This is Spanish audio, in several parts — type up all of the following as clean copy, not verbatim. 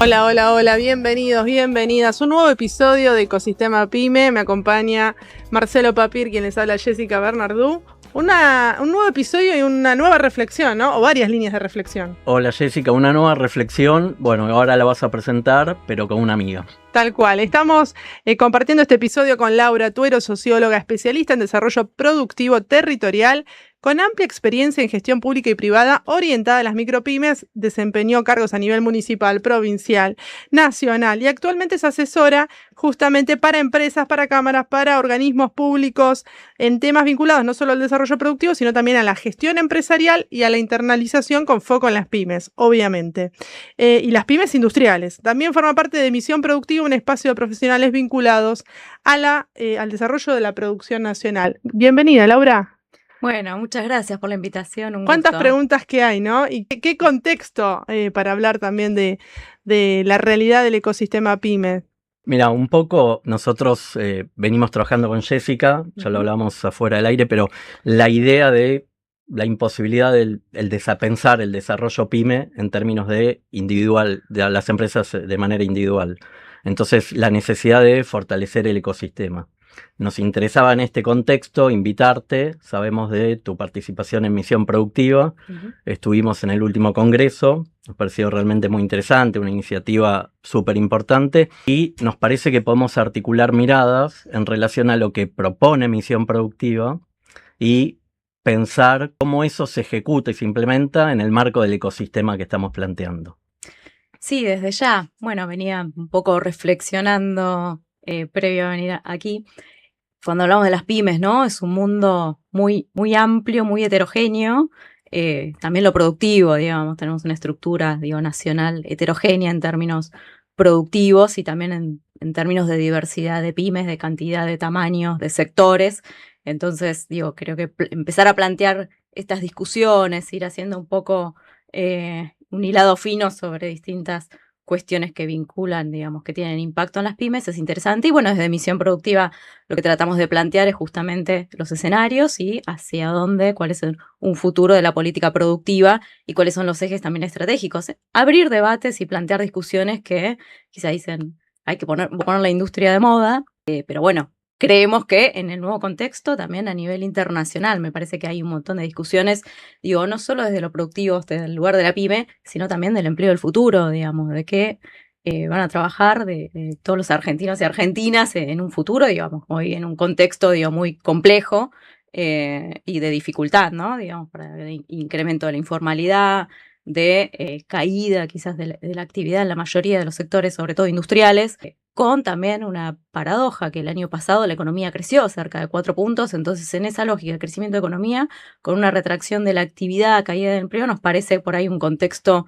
Hola, hola, hola, bienvenidos, bienvenidas. Un nuevo episodio de Ecosistema Pyme. Me acompaña Marcelo Papir, quien les habla, Jessica Bernardú. Un nuevo episodio y una nueva reflexión, ¿no? O varias líneas de reflexión. Hola Jessica, una nueva reflexión. Bueno, ahora la vas a presentar, pero con una amiga. Tal cual. Estamos compartiendo este episodio con Laura Tuero, socióloga especialista en desarrollo productivo territorial, con amplia experiencia en gestión pública y privada orientada a las micropymes. Desempeñó cargos a nivel municipal, provincial, nacional y actualmente es asesora justamente para empresas, para cámaras, para organismos públicos en temas vinculados no solo al desarrollo productivo, sino también a la gestión empresarial y a la internalización con foco en las pymes, obviamente. Y las pymes industriales. También forma parte de Misión Productiva, un espacio de profesionales vinculados a al desarrollo de la producción nacional. Bienvenida, Laura. Bueno, muchas gracias por la invitación, un ¿Cuántas gusto. preguntas que hay, no? ¿Y qué contexto para hablar también de la realidad del ecosistema PYME? Mira, un poco nosotros venimos trabajando con Jessica, ya lo hablamos afuera del aire, pero la idea de la imposibilidad del pensar el desarrollo PYME en términos de individual, de las empresas de manera individual. Entonces, la necesidad de fortalecer el ecosistema. Nos interesaba en este contexto invitarte, sabemos de tu participación en Misión Productiva, estuvimos en el último congreso, nos pareció realmente muy interesante, una iniciativa súper importante y nos parece que podemos articular miradas en relación a lo que propone Misión Productiva y pensar cómo eso se ejecuta y se implementa en el marco del ecosistema que estamos planteando. Sí, desde ya. Bueno, venía un poco reflexionando previo a venir aquí. Cuando hablamos de las pymes, ¿no? Es un mundo muy, muy amplio, muy heterogéneo. También lo productivo, digamos, tenemos una estructura, nacional heterogénea en términos productivos y también en términos de diversidad de pymes, de cantidad de tamaños, de sectores. Entonces, creo que empezar a plantear estas discusiones, ir haciendo un poco un hilado fino sobre distintas cuestiones que vinculan, digamos, que tienen impacto en las pymes, es interesante. Y bueno, desde Misión Productiva lo que tratamos de plantear es justamente los escenarios y hacia dónde, cuál es un futuro de la política productiva y cuáles son los ejes también estratégicos. Abrir debates y plantear discusiones que quizá dicen, hay que poner la industria de moda, pero bueno, creemos que en el nuevo contexto, también a nivel internacional, me parece que hay un montón de discusiones, no solo desde lo productivo, desde el lugar de la pyme, sino también del empleo del futuro, digamos, de qué van a trabajar de todos los argentinos y argentinas en un futuro, digamos, hoy en un contexto, muy complejo y de dificultad, ¿no? Digamos, para el incremento de la informalidad, de caída quizás de la actividad en la mayoría de los sectores, sobre todo industriales, con también una paradoja que el año pasado la economía creció cerca de 4 puntos, entonces en esa lógica de crecimiento de economía, con una retracción de la actividad, caída del empleo, nos parece por ahí un contexto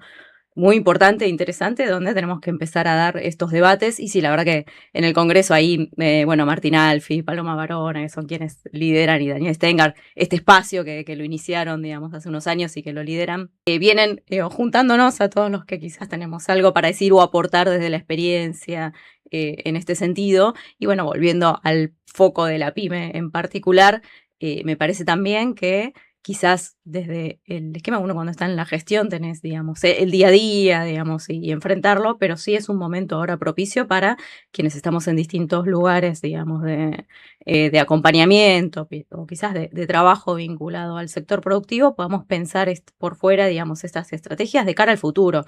muy importante e interesante donde tenemos que empezar a dar estos debates. Y sí, la verdad que en el Congreso ahí, Martín Alfi, Paloma Barona, que son quienes lideran, y Daniel Stenger, este espacio que lo iniciaron, digamos, hace unos años y que lo lideran, vienen juntándonos a todos los que quizás tenemos algo para decir o aportar desde la experiencia en este sentido. Y bueno, volviendo al foco de la pyme en particular, me parece también que quizás desde el esquema, uno cuando está en la gestión tenés, digamos, el día a día, digamos, y enfrentarlo, pero sí es un momento ahora propicio para quienes estamos en distintos lugares, digamos, de acompañamiento o quizás de trabajo vinculado al sector productivo, podamos pensar por fuera, digamos, estas estrategias de cara al futuro.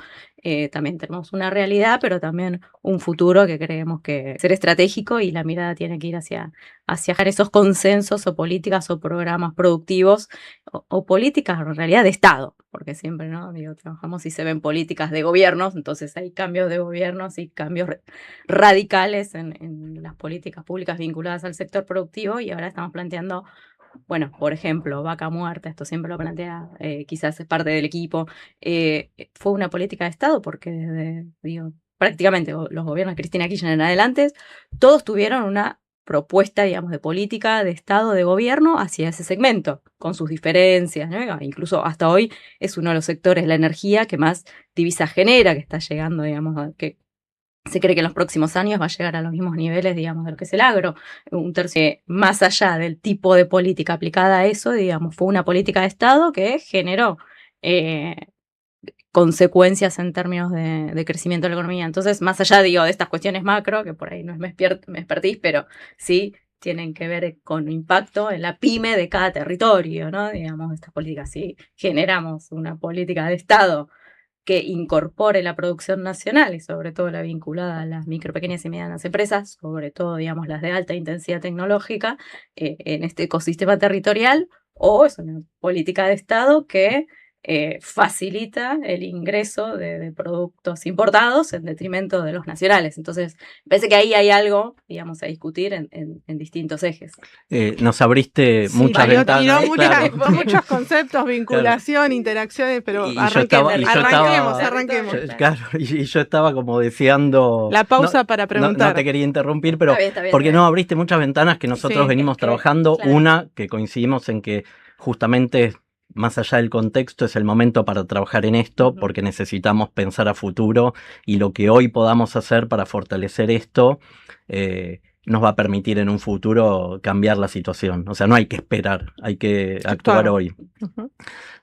También tenemos una realidad, pero también un futuro que creemos que ser estratégico y la mirada tiene que ir hacia esos consensos o políticas o programas productivos o políticas en realidad de Estado, porque siempre, ¿no? Trabajamos y se ven políticas de gobiernos, entonces hay cambios de gobiernos y cambios radicales en las políticas públicas vinculadas al sector productivo, y ahora estamos planteando, bueno, por ejemplo, vaca muerta, esto siempre lo plantea, quizás es parte del equipo, fue una política de Estado porque desde, prácticamente los gobiernos de Cristina Kirchner en adelante, todos tuvieron una propuesta, digamos, de política, de Estado, de gobierno hacia ese segmento, con sus diferencias, ¿no? Incluso hasta hoy es uno de los sectores, la energía, que más divisas genera, que está llegando, digamos, que se cree que en los próximos años va a llegar a los mismos niveles, digamos, de lo que es el agro. Un tercio, más allá del tipo de política aplicada a eso, digamos, fue una política de Estado que generó consecuencias en términos de crecimiento de la economía. Entonces, más allá, de estas cuestiones macro, que por ahí no es mi expertise, pero sí tienen que ver con impacto en la pyme de cada territorio, ¿no? Digamos, estas políticas. Si generamos una política de Estado que incorpore la producción nacional y sobre todo la vinculada a las micro, pequeñas y medianas empresas, sobre todo, digamos, las de alta intensidad tecnológica, en este ecosistema territorial, o es una política de Estado que facilita el ingreso de productos importados en detrimento de los nacionales. Entonces, me parece que ahí hay algo, digamos, a discutir en distintos ejes. Nos abriste muchas ventanas. Muchos conceptos, vinculación, interacciones, pero arranquemos. Claro, y yo estaba como deseando... La pausa para preguntar. No te quería interrumpir, pero está bien, porque no abriste muchas ventanas que nosotros venimos trabajando. Claro. Una, que coincidimos en que justamente... Más allá del contexto, es el momento para trabajar en esto, porque necesitamos pensar a futuro y lo que hoy podamos hacer para fortalecer esto nos va a permitir en un futuro cambiar la situación. O sea, no hay que esperar, hay que actuar hoy.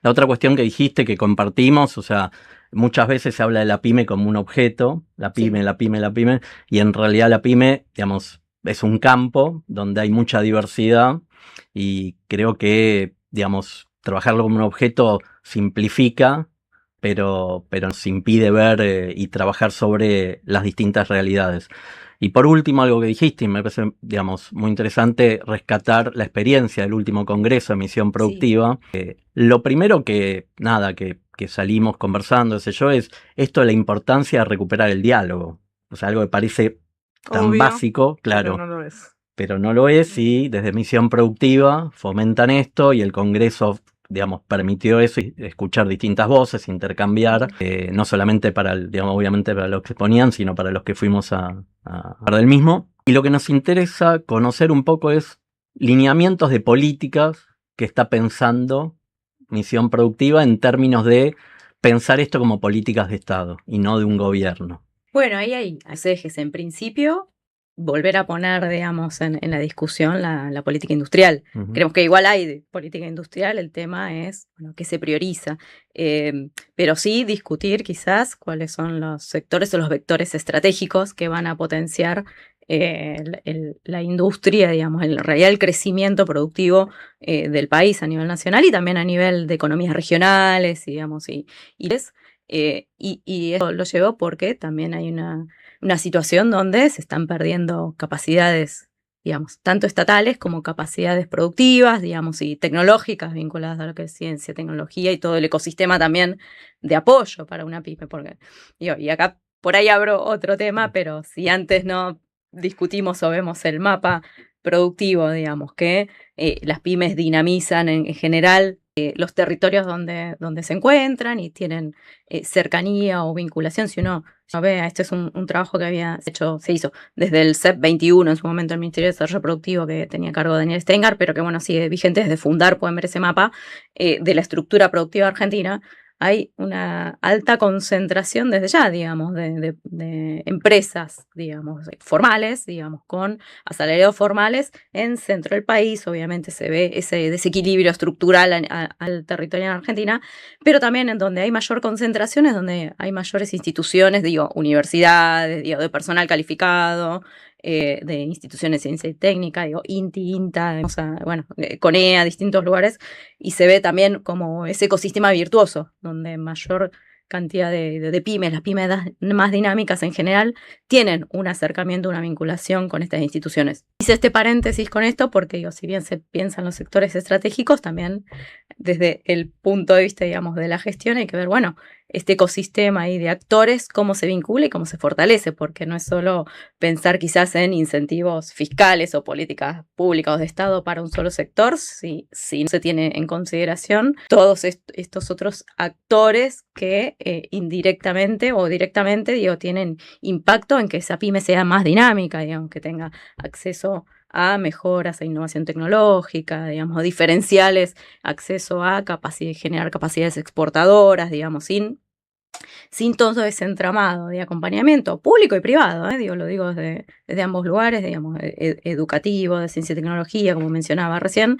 La otra cuestión que dijiste, que compartimos, o sea, muchas veces se habla de la pyme como un objeto, la pyme, y en realidad la pyme, digamos, es un campo donde hay mucha diversidad y creo que, digamos, trabajarlo como un objeto simplifica, pero nos impide ver y trabajar sobre las distintas realidades. Y por último, algo que dijiste, y me parece, digamos, muy interesante, rescatar la experiencia del último congreso de Misión Productiva. Sí. Lo primero que salimos conversando, es esto de la importancia de recuperar el diálogo. O sea, algo que parece tan obvio, básico, claro. Pero no lo es, y desde Misión Productiva fomentan esto, y el congreso, digamos, permitió eso, y escuchar distintas voces, intercambiar, no solamente obviamente para los que exponían, sino para los que fuimos a hablar del mismo. Y lo que nos interesa conocer un poco es lineamientos de políticas que está pensando Misión Productiva en términos de pensar esto como políticas de Estado y no de un gobierno. Bueno, ahí hay ejes. En principio, volver a poner, digamos, en la discusión la política industrial. Uh-huh. Creemos que igual hay de política industrial, el tema es, qué se prioriza. Pero sí discutir quizás cuáles son los sectores o los vectores estratégicos que van a potenciar la industria, digamos, en realidad el crecimiento productivo del país a nivel nacional y también a nivel de economías regionales, digamos, y eso lo llevó porque también hay una situación donde se están perdiendo capacidades, digamos, tanto estatales como capacidades productivas, digamos, y tecnológicas vinculadas a lo que es ciencia, tecnología y todo el ecosistema también de apoyo para una pyme. Porque, y acá por ahí abro otro tema, pero si antes no discutimos o vemos el mapa productivo, digamos, que las pymes dinamizan en general los territorios donde se encuentran y tienen cercanía o vinculación. Si uno ve, este es un trabajo que se hizo desde el CEP 21 en su momento, el Ministerio de Desarrollo Productivo, que tenía a cargo Daniel Steingart, pero que sigue vigente desde fundar, pueden ver ese mapa de la estructura productiva argentina. Hay una alta concentración desde ya, digamos, de empresas, digamos, formales, digamos, con asalariados formales en centro del país. Obviamente se ve ese desequilibrio estructural al territorio en Argentina, pero también en donde hay mayor concentración es donde hay mayores instituciones, universidades, de personal calificado, de instituciones de ciencia y técnica, INTI, INTA, CONEA, distintos lugares, y se ve también como ese ecosistema virtuoso, donde mayor cantidad de pymes, las pymes más dinámicas en general, tienen un acercamiento, una vinculación con estas instituciones. Hice este paréntesis con esto porque, si bien se piensan los sectores estratégicos, también desde el punto de vista, digamos, de la gestión, hay que ver, este ecosistema ahí de actores, cómo se vincula y cómo se fortalece, porque no es solo pensar quizás en incentivos fiscales o políticas públicas o de Estado para un solo sector, si no se tiene en consideración todos estos otros actores que indirectamente o directamente, tienen impacto en que esa pyme sea más dinámica, que tenga acceso a mejoras, a innovación tecnológica, digamos, a diferenciales, acceso a generar capacidades exportadoras, digamos, sin todo ese entramado de acompañamiento público y privado, lo digo desde ambos lugares, digamos, educativo, de ciencia y tecnología, como mencionaba recién.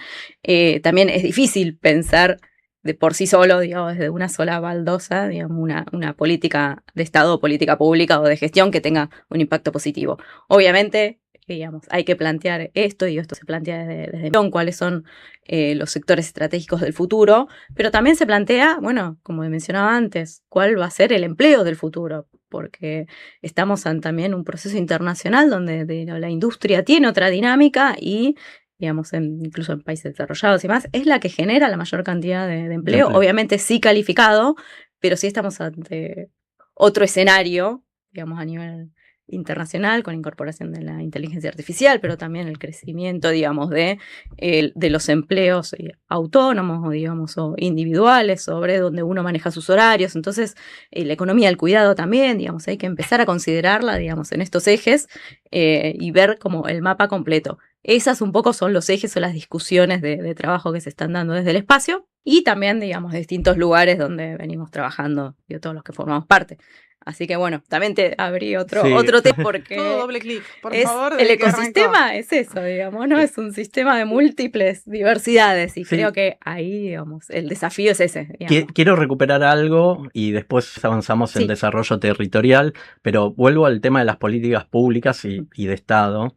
También es difícil pensar, de por sí solo, digamos, desde una sola baldosa, digamos, una política de Estado o política pública o de gestión que tenga un impacto positivo. Obviamente, digamos, hay que plantear esto, y esto se plantea desde cuáles son los sectores estratégicos del futuro, pero también se plantea, bueno, como mencionaba antes, cuál va a ser el empleo del futuro, porque estamos también un proceso internacional donde la industria tiene otra dinámica y digamos, incluso en países desarrollados y más, es la que genera la mayor cantidad de empleo, obviamente sí calificado, pero sí estamos ante otro escenario, digamos, a nivel internacional, con incorporación de la inteligencia artificial, pero también el crecimiento, digamos, de los empleos autónomos o, digamos, o individuales, sobre donde uno maneja sus horarios. Entonces, la economía del cuidado también, digamos, hay que empezar a considerarla, digamos, en estos ejes y ver como el mapa completo. Esas un poco son los ejes o las discusiones de trabajo que se están dando desde el espacio y también, digamos, de distintos lugares donde venimos trabajando y todos los que formamos parte. Así que bueno, también te abrí otro tema porque todo doble clic, por favor. El ecosistema es eso, digamos, ¿no? Es un sistema de múltiples diversidades y creo que ahí, digamos, el desafío es ese. Quiero recuperar algo y después avanzamos en desarrollo territorial, pero vuelvo al tema de las políticas públicas y de Estado.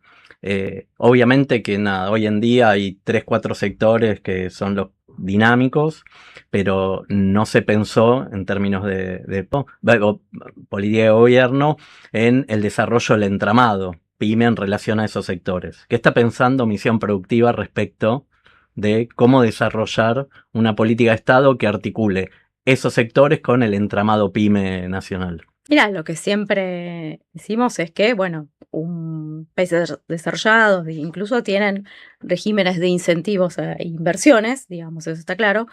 Obviamente que hoy en día hay 3-4 sectores que son los dinámicos, pero no se pensó en términos de política de gobierno en el desarrollo del entramado PYME en relación a esos sectores. ¿Qué está pensando Misión Productiva respecto de cómo desarrollar una política de Estado que articule esos sectores con el entramado PYME nacional? Mira, lo que siempre decimos es que, bueno, países desarrollados incluso tienen regímenes de incentivos e inversiones, digamos, eso está claro,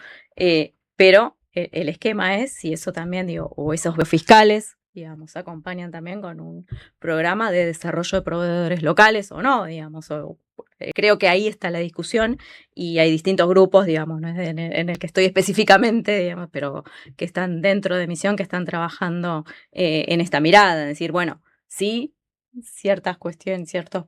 pero el esquema es, si eso también, digo, o esos fiscales, digamos, acompañan también con un programa de desarrollo de proveedores locales o no, digamos, creo que ahí está la discusión y hay distintos grupos, digamos, no es en el que estoy específicamente, digamos, pero que están dentro de Misión, que están trabajando en esta mirada, es decir, bueno, sí, ciertas cuestiones, ciertos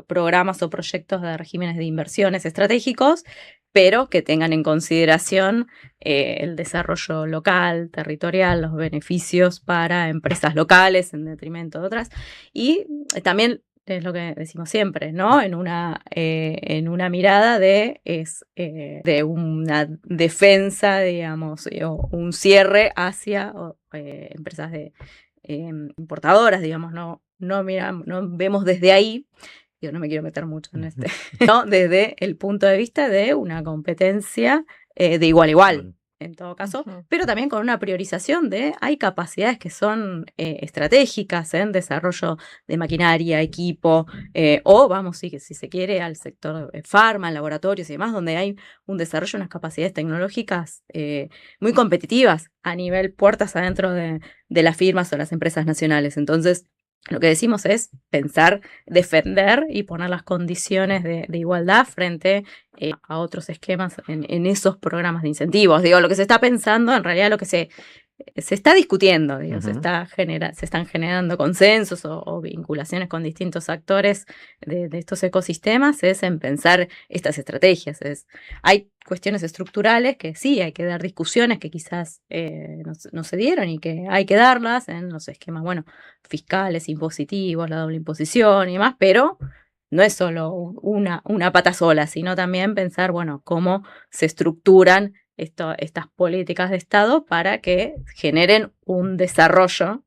programas o proyectos de regímenes de inversiones estratégicos, pero que tengan en consideración el desarrollo local, territorial, los beneficios para empresas locales en detrimento de otras, y también es lo que decimos siempre, ¿no? En una mirada de una defensa, digamos, o un cierre hacia empresas importadoras, digamos, no vemos desde ahí, yo no me quiero meter mucho en ¿no? Desde el punto de vista de una competencia de igual a igual. En todo caso, pero también con una priorización hay capacidades que son estratégicas en desarrollo de maquinaria, equipo, o vamos, si se quiere, al sector farma, laboratorios y demás, donde hay un desarrollo de unas capacidades tecnológicas muy competitivas a nivel puertas adentro de las firmas o las empresas nacionales. Entonces, lo que decimos es pensar, defender y poner las condiciones de igualdad frente a otros esquemas en esos programas de incentivos. Digo, lo que se está pensando, en realidad lo que se está discutiendo, digo, se están generando consensos o vinculaciones con distintos actores de estos ecosistemas, es en pensar estas estrategias. Hay cuestiones estructurales que sí, hay que dar discusiones que quizás no se dieron y que hay que darlas en los esquemas, bueno, fiscales, impositivos, la doble imposición y demás, pero no es solo una pata sola, sino también pensar, bueno, cómo se estructuran estas políticas de Estado para que generen un desarrollo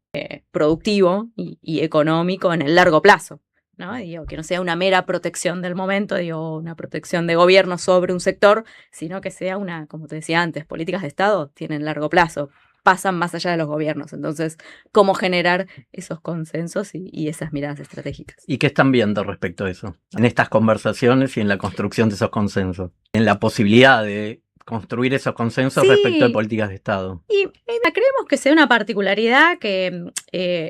productivo y económico en el largo plazo, ¿no? Digo, que no sea una mera protección del momento, digo, una protección de gobierno sobre un sector, sino que sea como te decía antes, políticas de Estado tienen largo plazo, pasan más allá de los gobiernos. Entonces, ¿cómo generar esos consensos y esas miradas estratégicas? ¿Y qué están viendo respecto a eso? En estas conversaciones y en la construcción de esos consensos. En la posibilidad de construir esos consensos respecto de políticas de Estado. Y creemos que sea una particularidad que,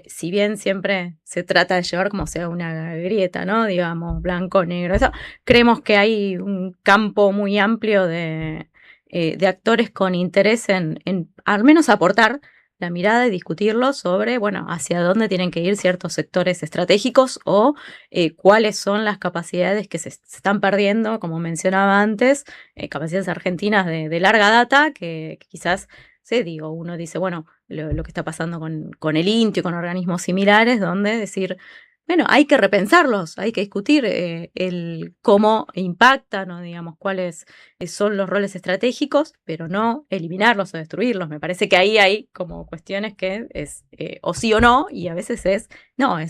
si bien siempre se trata de llevar como sea una grieta, ¿no? Digamos, blanco, negro, eso, creemos que hay un campo muy amplio de actores con interés en al menos aportar la mirada y discutirlo sobre, bueno, hacia dónde tienen que ir ciertos sectores estratégicos o cuáles son las capacidades que se están perdiendo, como mencionaba antes, capacidades argentinas de larga data que quizás, sí, digo, uno dice, bueno, lo que está pasando con el INTI o con organismos similares, donde decir, bueno, hay que repensarlos, hay que discutir el cómo impactan o digamos cuáles son los roles estratégicos, pero no eliminarlos o destruirlos. Me parece que ahí hay como cuestiones que es o sí o no, y a veces es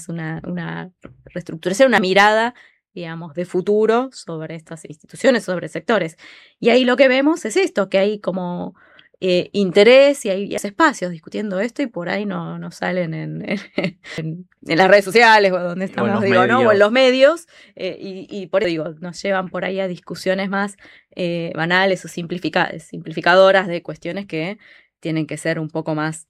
una reestructuración, una mirada, digamos, de futuro sobre estas instituciones, sobre sectores. Y ahí lo que vemos es esto, que hay como interés y hay espacios discutiendo esto y por ahí no salen en las redes sociales o donde estamos, digo, ¿no? O en los medios, y por eso digo, nos llevan por ahí a discusiones más banales o simplificadoras de cuestiones que tienen que ser un poco más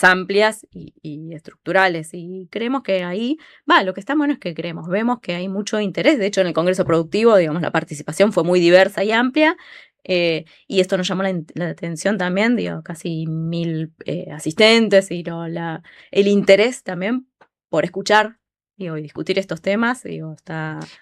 amplias y estructurales. Y creemos que ahí, lo que está bueno es que vemos que hay mucho interés. De hecho, en el Congreso Productivo, digamos, la participación fue muy diversa y amplia. Y esto nos llamó la atención también, digo, casi 1000 asistentes y el interés también por escuchar, digo, y discutir estos temas, digo,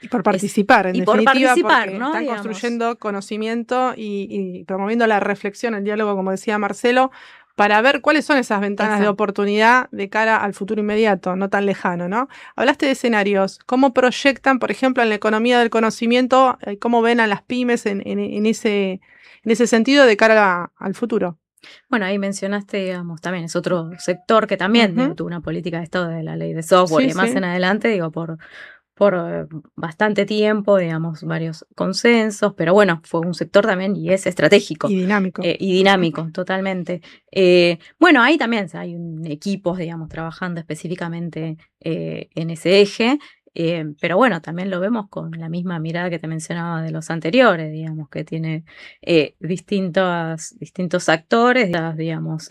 y por participar, en definitiva, porque ¿no? Están construyendo conocimiento y promoviendo la reflexión, el diálogo, como decía Marcelo, para ver cuáles son esas ventanas de oportunidad de cara al futuro inmediato, no tan lejano, ¿no? Hablaste de escenarios, ¿cómo proyectan, por ejemplo, en la economía del conocimiento, cómo ven a las pymes en ese sentido de cara al futuro? Bueno, ahí mencionaste, digamos, también es otro sector que también digo, tuvo una política de Estado de la ley de software y más en adelante, digo, por bastante tiempo, digamos, varios consensos, pero bueno, fue un sector también y es estratégico. Y dinámico. Y dinámico, totalmente. Bueno, ahí también hay equipos, digamos, trabajando específicamente en ese eje. Pero bueno, también lo vemos con la misma mirada que te mencionaba de los anteriores, digamos, que tiene distintos actores, digamos,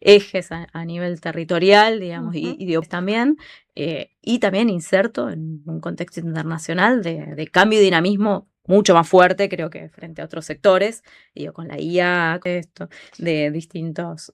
ejes a nivel territorial, digamos, y también, y también inserto en un contexto internacional de cambio y dinamismo mucho más fuerte, creo que frente a otros sectores, digo, con la IA, esto, de distintos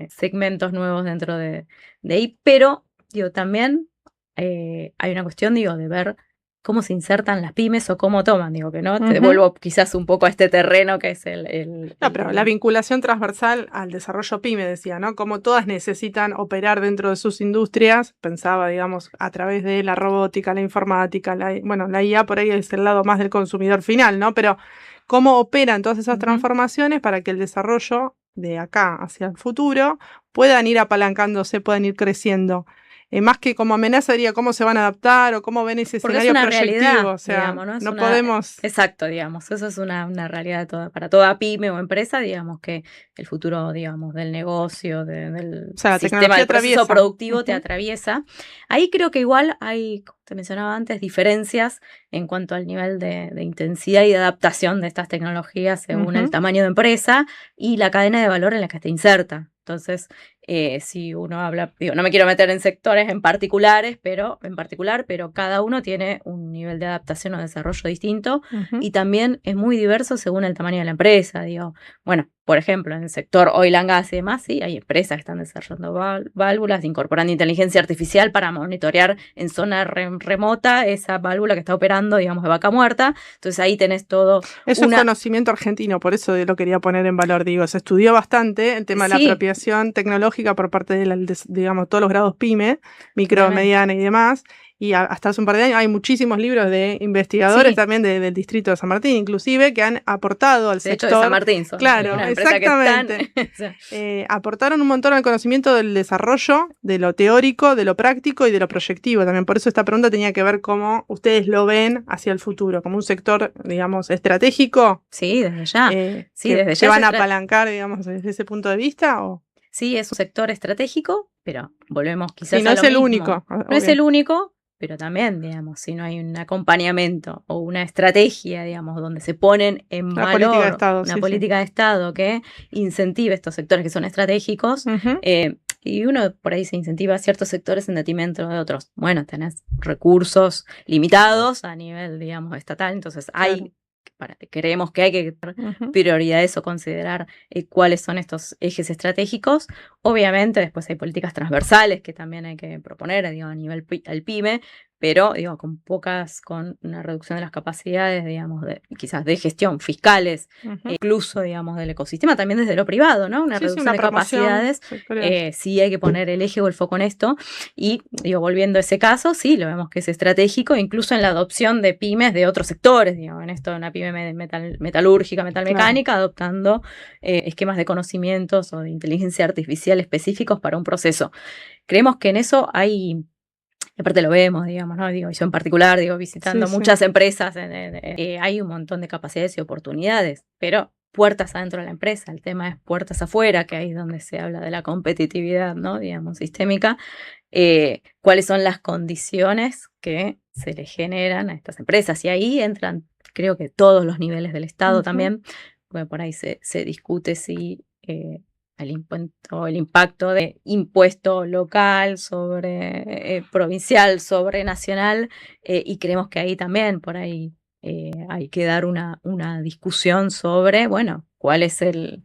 segmentos nuevos dentro de ahí, pero, digo, también hay una cuestión, digo, de ver cómo se insertan las pymes o cómo toman, digo, que no, te devuelvo quizás un poco a este terreno que es pero la vinculación transversal al desarrollo pyme, decía, ¿no? Como todas necesitan operar dentro de sus industrias, pensaba, digamos, a través de la robótica, la informática, la IA por ahí es el lado más del consumidor final, ¿no? Pero cómo operan todas esas transformaciones para que el desarrollo de acá hacia el futuro puedan ir apalancándose, puedan ir creciendo. Más que como amenaza diría cómo se van a adaptar o cómo ven ese escenario proyectivo. Realidad, o sea, digamos, no podemos... Exacto, digamos, eso es una realidad para toda pyme o empresa, digamos, que el futuro, digamos, del negocio, del sistema, del proceso productivo te atraviesa. Ahí creo que igual hay, como te mencionaba antes, diferencias en cuanto al nivel de intensidad y de adaptación de estas tecnologías según el tamaño de empresa y la cadena de valor en la que te inserta. Entonces, si uno habla, digo, no me quiero meter en sectores en particular, pero cada uno tiene un nivel de adaptación o desarrollo distinto y también es muy diverso según el tamaño de la empresa. Digo, bueno, por ejemplo, en el sector oil and gas y demás, sí, hay empresas que están desarrollando válvulas, incorporando inteligencia artificial para monitorear en zona remota esa válvula que está operando, digamos, de vaca muerta. Entonces ahí tenés todo. Es un conocimiento argentino, por eso lo quería poner en valor. Digo, se estudió bastante el tema de la apropiación tecnológica por parte de, digamos, todos los grados PYME, micro, mediana y demás. Y hasta hace un par de años hay muchísimos libros de investigadores también del distrito de San Martín, inclusive, que han aportado al sector. De San Martín, claro, exactamente. Aportaron un montón al conocimiento del desarrollo, de lo teórico, de lo práctico y de lo proyectivo también. Por eso esta pregunta tenía que ver cómo ustedes lo ven hacia el futuro, como un sector, digamos, estratégico. Sí, desde ya. Desde ya van a apalancar, digamos, desde ese punto de vista. Sí, es un sector estratégico, pero volvemos quizás no a es lo el mismo. único. No es el único, pero también, digamos, si no hay un acompañamiento o una estrategia, digamos, donde se ponen en valor política de Estado, una política de Estado que incentive estos sectores que son estratégicos, y uno por ahí se incentiva a ciertos sectores en detrimento de otros. Bueno, tenés recursos limitados a nivel, digamos, estatal, entonces hay creemos que hay que dar prioridades o considerar cuáles son estos ejes estratégicos. Obviamente después hay políticas transversales que también hay que proponer, digo, a nivel al PYME, pero digo, con una reducción de las capacidades, digamos, quizás de gestión, fiscales, incluso, digamos, del ecosistema, también desde lo privado, ¿no? Una reducción de capacidades, sí hay que poner el eje o el foco en esto, y digo, volviendo a ese caso, sí, lo vemos que es estratégico, incluso en la adopción de pymes de otros sectores, digo, en esto, una pyme metalúrgica, metalmecánica, adoptando esquemas de conocimientos o de inteligencia artificial específicos para un proceso. Creemos que en eso hay... Aparte lo vemos, digamos, ¿no? Digo, yo en particular, digo, visitando muchas empresas, hay un montón de capacidades y oportunidades, pero puertas adentro de la empresa, el tema es puertas afuera, que ahí es donde se habla de la competitividad, ¿no? Digamos, sistémica. ¿Cuáles son las condiciones que se le generan a estas empresas? Y ahí entran, creo que todos los niveles del Estado también, porque por ahí se discute si... el impacto de impuesto local sobre provincial, sobre nacional, y creemos que ahí también por ahí hay que dar una discusión sobre, bueno, cuál es el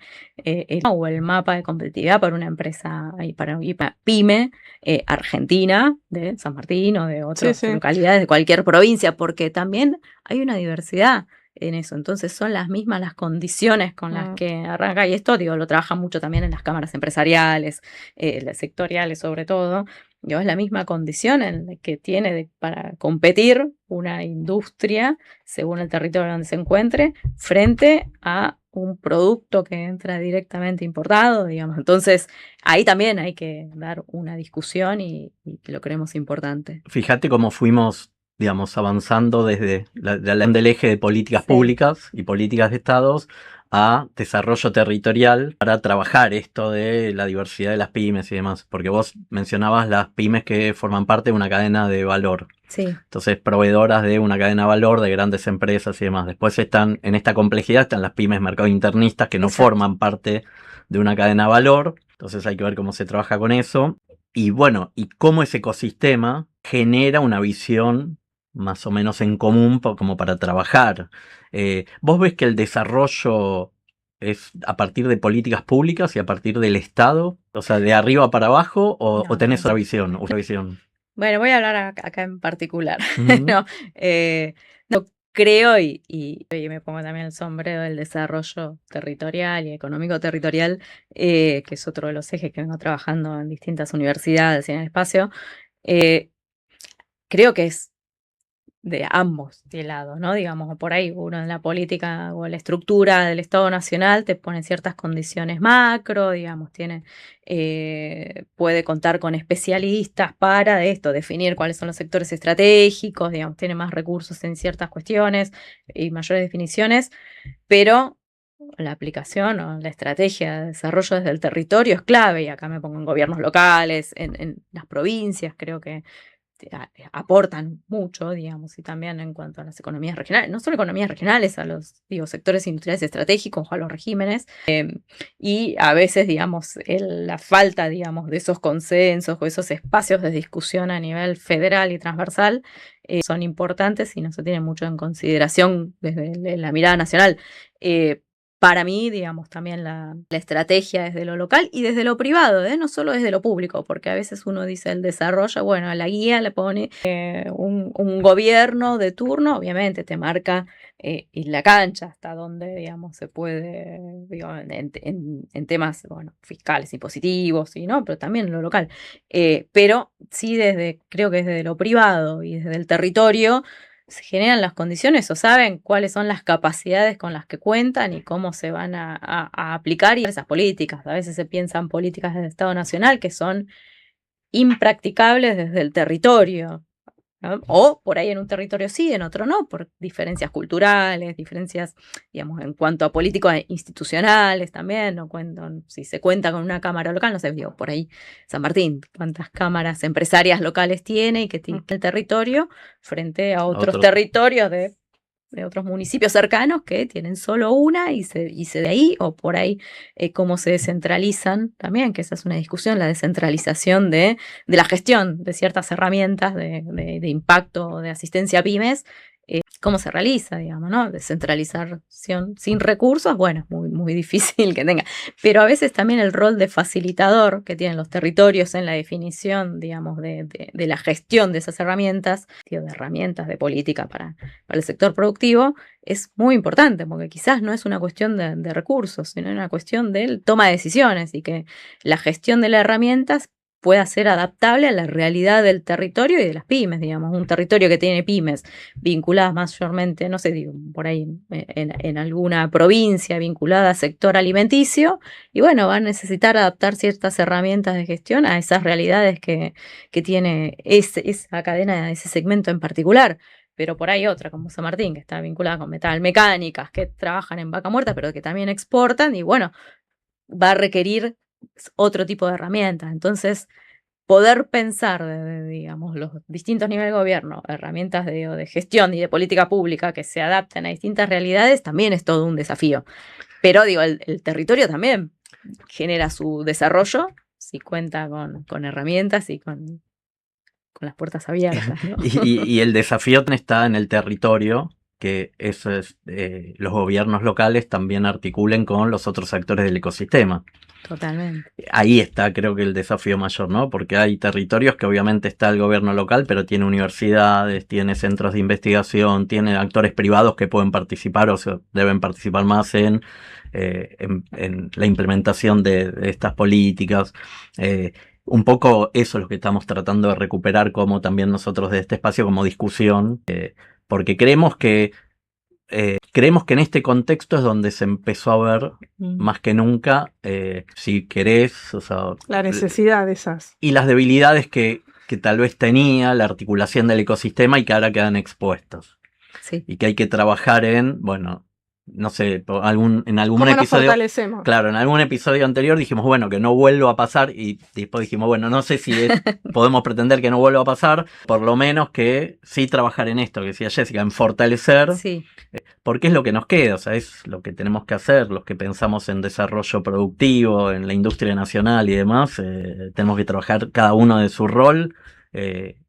mapa de competitividad para una empresa, para una pyme argentina de San Martín o de otras localidades de cualquier provincia, porque también hay una diversidad en eso. Entonces son las mismas las condiciones con las que arranca, y esto, digo, lo trabaja mucho también en las cámaras empresariales, las sectoriales sobre todo. Digo, es la misma condición en la que tiene para competir una industria según el territorio donde se encuentre frente a un producto que entra directamente importado, digamos. Entonces ahí también hay que dar una discusión y lo creemos importante. Fíjate cómo fuimos, digamos, avanzando desde del eje de políticas públicas y políticas de estados a desarrollo territorial para trabajar esto de la diversidad de las pymes y demás, porque vos mencionabas las pymes que forman parte de una cadena de valor. Sí. Entonces, proveedoras de una cadena de valor de grandes empresas y demás. Después están, en esta complejidad, están las pymes mercado internistas que no forman parte de una cadena de valor. Entonces hay que ver cómo se trabaja con eso. Y bueno, y cómo ese ecosistema genera una visión más o menos en común como para trabajar. ¿Vos ves que el desarrollo es a partir de políticas públicas y a partir del Estado? O sea, ¿de arriba para abajo o tenés otra visión? Bueno, voy a hablar acá en particular. No creo, y me pongo también el sombrero del desarrollo territorial y económico territorial, que es otro de los ejes que vengo trabajando en distintas universidades y en el espacio. Creo que es de ambos lados, ¿no? Digamos, por ahí uno en la política o la estructura del Estado Nacional te pone ciertas condiciones macro, digamos, puede contar con especialistas para esto, definir cuáles son los sectores estratégicos, digamos, tiene más recursos en ciertas cuestiones y mayores definiciones, pero la aplicación o la estrategia de desarrollo desde el territorio es clave, y acá me pongo en gobiernos locales, en las provincias, creo que aportan mucho, digamos, y también en cuanto a las economías regionales, no solo economías regionales, a los sectores industriales estratégicos o a los regímenes, y a veces, digamos, la falta, digamos, de esos consensos o esos espacios de discusión a nivel federal y transversal son importantes y no se tienen mucho en consideración desde la mirada nacional. Para mí, digamos, también la estrategia desde lo local y desde lo privado, no solo desde lo público, porque a veces uno dice el desarrollo, bueno, a la guía le pone un gobierno de turno, obviamente te marca y la cancha hasta donde, digamos, se puede, digo, en temas, bueno, fiscales, impositivos, ¿sí? ¿No? Pero también en lo local. Pero sí creo que desde lo privado y desde el territorio se generan las condiciones o saben cuáles son las capacidades con las que cuentan y cómo se van a aplicar esas políticas. A veces se piensan políticas del Estado Nacional que son impracticables desde el territorio, ¿no? O por ahí en un territorio sí, en otro no, por diferencias culturales, diferencias, digamos, en cuanto a políticos institucionales también, no cuentan, si se cuenta con una cámara local, no sé, digo, por ahí San Martín, cuántas cámaras empresarias locales tiene y que tiene el territorio frente a otros territorios de otros municipios cercanos que tienen solo una y se de ahí, o por ahí cómo se descentralizan también, que esa es una discusión, la descentralización de la gestión de ciertas herramientas de impacto, de asistencia a pymes, cómo se realiza, digamos, ¿no? Descentralización sin recursos, bueno, es muy, muy difícil que tenga. Pero a veces también el rol de facilitador que tienen los territorios en la definición, digamos, de la gestión de esas herramientas, de herramientas de política para el sector productivo, es muy importante, porque quizás no es una cuestión de recursos, sino una cuestión de toma de decisiones y que la gestión de las herramientas pueda ser adaptable a la realidad del territorio y de las pymes, digamos. Un territorio que tiene pymes vinculadas mayormente, no sé, digo, por ahí en alguna provincia vinculada al sector alimenticio, y bueno, va a necesitar adaptar ciertas herramientas de gestión a esas realidades que tiene esa cadena, ese segmento en particular. Pero por ahí otra, como San Martín, que está vinculada con metalmecánicas, que trabajan en vaca muerta, pero que también exportan, y bueno, va a requerir otro tipo de herramientas. Entonces, poder pensar digamos, los distintos niveles de gobierno, herramientas de gestión y de política pública que se adapten a distintas realidades, también es todo un desafío. Pero digo, el territorio también genera su desarrollo si cuenta con herramientas y con las puertas abiertas, ¿no? Y el desafío está en el territorio, que eso es, los gobiernos locales también articulen con los otros actores del ecosistema. Totalmente. Ahí está, creo que el desafío mayor, ¿no? Porque hay territorios que obviamente está el gobierno local, pero tiene universidades, tiene centros de investigación, tiene actores privados que pueden participar o se deben participar más en la implementación de estas políticas. Un poco eso es lo que estamos tratando de recuperar como también nosotros de este espacio como discusión, porque creemos que en este contexto es donde se empezó a ver más que nunca, si querés, o sea, la necesidad de esas. Y las debilidades que tal vez tenía la articulación del ecosistema y que ahora quedan expuestos. Sí. Y que hay que trabajar en, bueno, no sé, en algún ¿Cómo episodio. Nos fortalecemos? Claro, en algún episodio anterior dijimos, bueno, que no vuelva a pasar, y después dijimos, bueno, no sé si podemos pretender que no vuelva a pasar, por lo menos que sí trabajar en esto, que decía Jessica, en fortalecer, sí. Porque es lo que nos queda, o sea, es lo que tenemos que hacer, los que pensamos en desarrollo productivo, en la industria nacional y demás, tenemos que trabajar cada uno de su rol,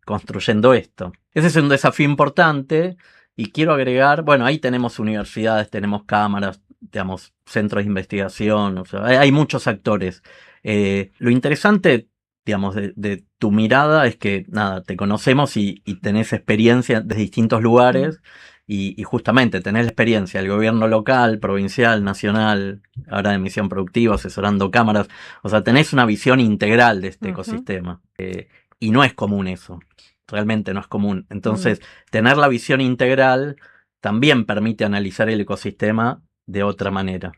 construyendo esto. Ese es un desafío importante. Y quiero agregar, bueno, ahí tenemos universidades, tenemos cámaras, digamos, centros de investigación, o sea, hay muchos actores. Lo interesante, digamos, de tu mirada es que, nada, te conocemos y tenés experiencia de distintos lugares y justamente tenés la experiencia del gobierno local, provincial, nacional, ahora de misión productiva, asesorando cámaras, o sea, tenés una visión integral de este ecosistema. Y no es común eso. Realmente no es común. Entonces, tener la visión integral también permite analizar el ecosistema de otra manera.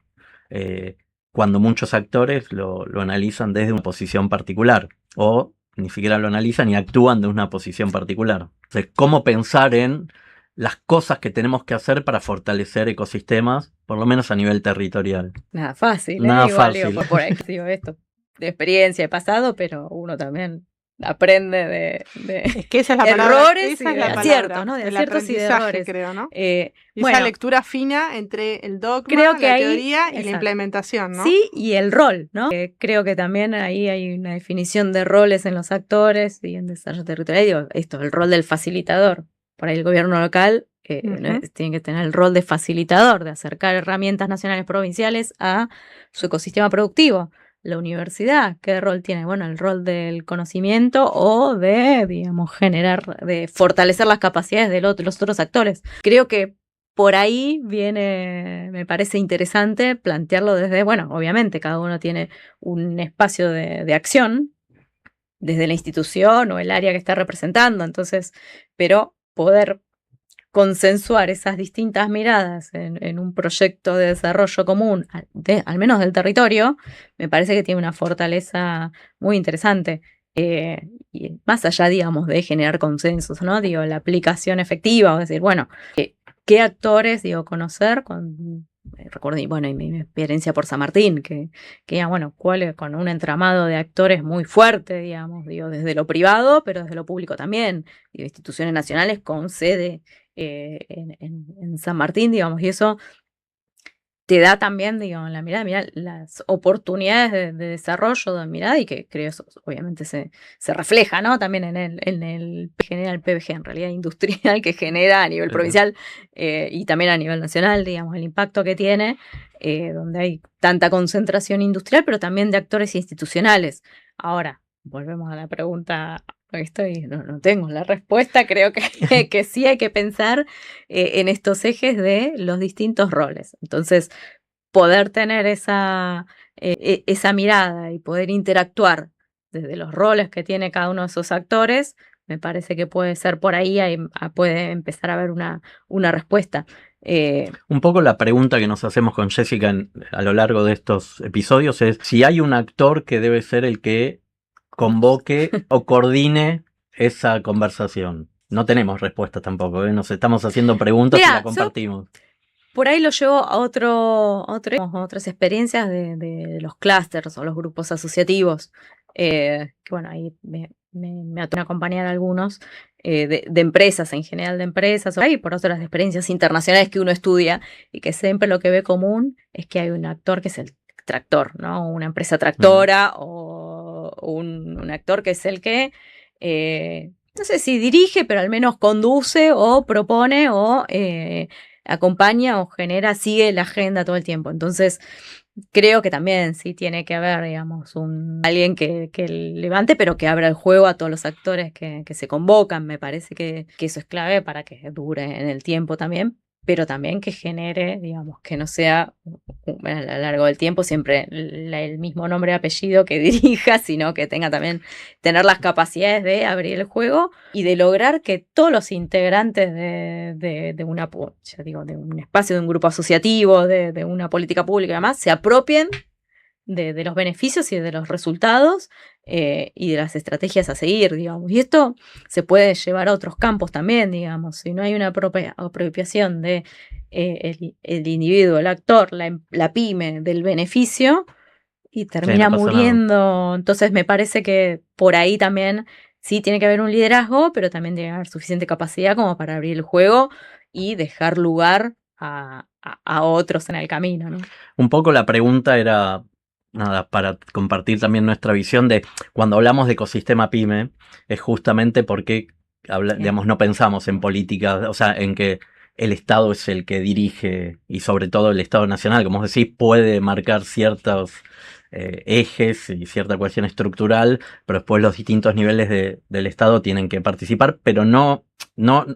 Cuando muchos actores lo analizan desde una posición particular o ni siquiera lo analizan y actúan de una posición particular. Entonces, ¿cómo pensar en las cosas que tenemos que hacer para fortalecer ecosistemas, por lo menos a nivel territorial? Nada fácil. Nada Igual, fácil. Digo, por ahí digo esto de experiencia, de pasado, pero uno también aprende de es que esa es la palabra, errores esa y es la de palabra, aciertos, ¿no? De el aciertos y de errores. Creo, ¿no? Bueno, esa lectura fina entre el dogma, creo que la ahí, teoría y exacto, la implementación, ¿no? Sí, y el rol, ¿no? Creo que también ahí hay una definición de roles en los actores y en desarrollo territorial. Digo, esto, el rol del facilitador. Por ahí el gobierno local tiene que tener el rol de facilitador, de acercar herramientas nacionales provinciales a su ecosistema productivo. La universidad, ¿qué rol tiene? Bueno, el rol del conocimiento o de, digamos, de fortalecer las capacidades de los otros actores. Creo que por ahí viene, me parece interesante plantearlo desde, bueno, obviamente cada uno tiene un espacio de acción desde la institución o el área que está representando, entonces, pero poder consensuar esas distintas miradas en un proyecto de desarrollo común, al menos del territorio, me parece que tiene una fortaleza muy interesante. Y más allá, digamos, de generar consensos, ¿no? Digo, la aplicación efectiva, o decir, bueno, ¿qué actores, digo, conocer? Recuerdo, bueno, y mi experiencia por San Martín, que bueno, con un entramado de actores muy fuerte, digamos, digo, desde lo privado, pero desde lo público también, digo, instituciones nacionales con sede en San Martín, digamos, y eso te da también, digo, la mirada, mirá, las oportunidades de desarrollo de mirada, y que creo eso obviamente se refleja, ¿no? También en el genera el PBG, en realidad industrial, que genera a nivel provincial y también a nivel nacional, digamos, el impacto que tiene, donde hay tanta concentración industrial, pero también de actores institucionales. Ahora, volvemos a la pregunta. No tengo la respuesta, creo que sí hay que pensar en estos ejes de los distintos roles. Entonces, poder tener esa mirada y poder interactuar desde los roles que tiene cada uno de esos actores, me parece que puede ser por ahí, puede empezar a haber una respuesta. Un poco la pregunta que nos hacemos con Jessica a lo largo de estos episodios es si hay un actor que debe ser el que convoque o coordine esa conversación. No tenemos respuesta tampoco, ¿eh? Nos estamos haciendo preguntas y la compartimos. Por ahí lo llevo a otras experiencias de los clústeres o los grupos asociativos. Que bueno, ahí me atrevo a acompañar a algunos de empresas, en general de empresas, o ahí por otras experiencias internacionales que uno estudia, y que siempre lo que ve común es que hay un actor que es el tractor, ¿no? Una empresa tractora o un actor que es el que, no sé si dirige, pero al menos conduce o propone o acompaña o genera, sigue la agenda todo el tiempo. Entonces, creo que también sí tiene que haber, digamos, alguien que levante, pero que abra el juego a todos los actores que se convocan. Me parece que eso es clave para que dure en el tiempo también, pero también que genere, digamos, que no sea a lo largo del tiempo siempre el mismo nombre y apellido que dirija, sino que tenga también tener las capacidades de abrir el juego y de lograr que todos los integrantes de un espacio, de un grupo asociativo, de una política pública y demás, se apropien de los beneficios y de los resultados y de las estrategias a seguir, digamos. Y esto se puede llevar a otros campos también, digamos. Si no hay una apropiación de el individuo, el actor, la pyme, del beneficio, y termina muriendo. Nada. Entonces me parece que por ahí también sí tiene que haber un liderazgo, pero también tiene que haber suficiente capacidad como para abrir el juego y dejar lugar a otros en el camino, ¿no? Un poco la pregunta era, nada, para compartir también nuestra visión de cuando hablamos de ecosistema pyme, es justamente porque digamos, no pensamos en política, o sea, en que el Estado es el que dirige, y sobre todo el Estado nacional, como vos decís, puede marcar ciertos ejes y cierta cuestión estructural, pero después los distintos niveles del Estado tienen que participar, pero no